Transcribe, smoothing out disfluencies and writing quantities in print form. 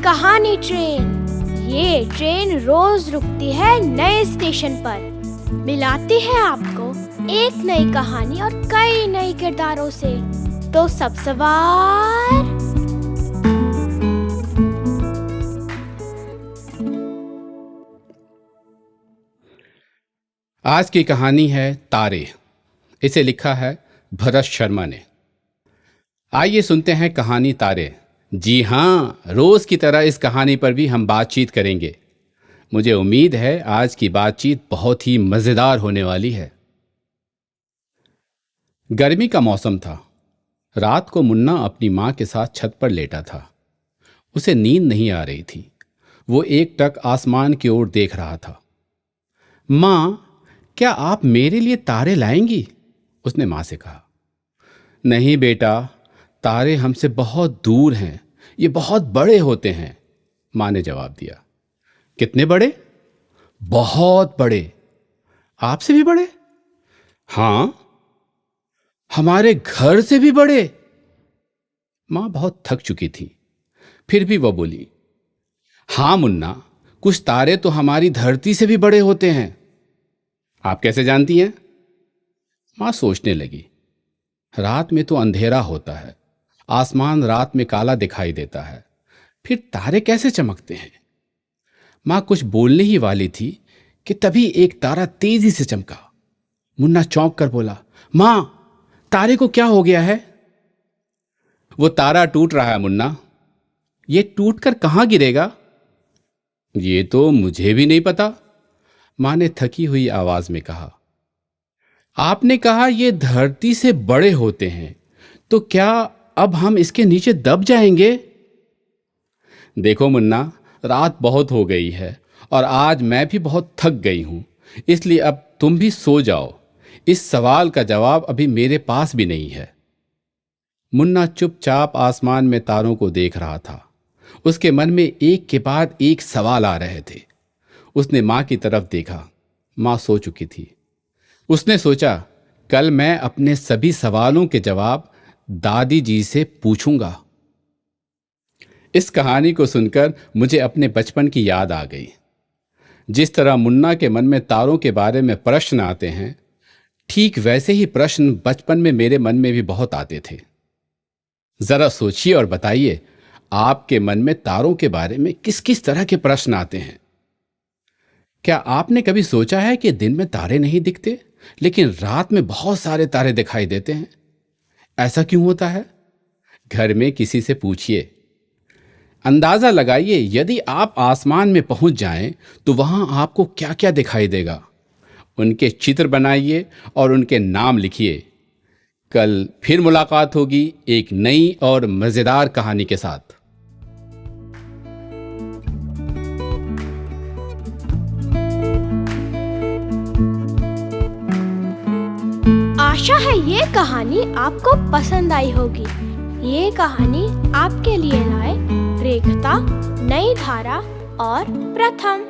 कहानी ट्रेन। ये ट्रेन रोज रुकती है नए स्टेशन पर, मिलाती है आपको एक नई कहानी और कई नए किरदारों से। तो सब सवार आज की कहानी है तारे। इसे लिखा है भरत शर्मा ने। आइए सुनते हैं कहानी तारे। जी हाँ, रोज की तरह इस कहानी पर भी हम बातचीत करेंगे। मुझे उम्मीद है आज की बातचीत बहुत ही मजेदार होने वाली है। गर्मी का मौसम था। रात को मुन्ना अपनी माँ के साथ छत पर लेटा था। उसे नींद नहीं आ रही थी। वो एकटक आसमान की ओर देख रहा था। माँ, क्या आप मेरे लिए तारे लाएंगी? उसने माँ से कहा। नहीं बेटा, तारे हमसे बहुत दूर हैं, ये बहुत बड़े होते हैं, माँ ने जवाब दिया। कितने बड़े? बहुत बड़े। आपसे भी बड़े? हाँ, हमारे घर से भी बड़े। माँ बहुत थक चुकी थी, फिर भी वह बोली, हाँ मुन्ना, कुछ तारे तो हमारी धरती से भी बड़े होते हैं। आप कैसे जानती हैं? माँ सोचने लगी। रात में तो अंधेरा होता है, आसमान रात में काला दिखाई देता है, फिर तारे कैसे चमकते हैं? माँ कुछ बोलने ही वाली थी कि तभी एक तारा तेजी से चमका। मुन्ना चौंक कर बोला, माँ, तारे को क्या हो गया है? वो तारा टूट रहा है मुन्ना। ये टूटकर कहाँ गिरेगा? ये तो मुझे भी नहीं पता, माँ ने थकी हुई आवाज में कहा। आपने कहा ये धरती से बड़े होते हैं, तो क्या अब हम इसके नीचे दब जाएंगे? देखो मुन्ना, रात बहुत हो गई है और आज मैं भी बहुत थक गई हूं, इसलिए अब तुम भी सो जाओ। इस सवाल का जवाब अभी मेरे पास भी नहीं है। मुन्ना चुपचाप आसमान में तारों को देख रहा था। उसके मन में एक के बाद एक सवाल आ रहे थे। उसने माँ की तरफ देखा। माँ सो चुकी थी। उसने सोचा, कल मैं अपने सभी सवालों के जवाब दादी जी से पूछूंगा। इस कहानी को सुनकर मुझे अपने बचपन की याद आ गई। जिस तरह मुन्ना के मन में तारों के बारे में प्रश्न आते हैं, ठीक वैसे ही प्रश्न बचपन में मेरे मन में भी बहुत आते थे। जरा सोचिए और बताइए, आपके मन में तारों के बारे में किस किस तरह के प्रश्न आते हैं? क्या आपने कभी सोचा है कि दिन में तारे नहीं दिखते, लेकिन रात में बहुत सारे तारे दिखाई देते हैं? ऐसा क्यों होता है? घर में किसी से पूछिए। अंदाजा लगाइए, यदि आप आसमान में पहुंच जाएं तो वहां आपको क्या क्या दिखाई देगा। उनके चित्र बनाइए और उनके नाम लिखिए। कल फिर मुलाकात होगी एक नई और मजेदार कहानी के साथ। आशा है ये कहानी आपको पसंद आई होगी। ये कहानी आपके लिए लाए रेखता, नई धारा और प्रथम।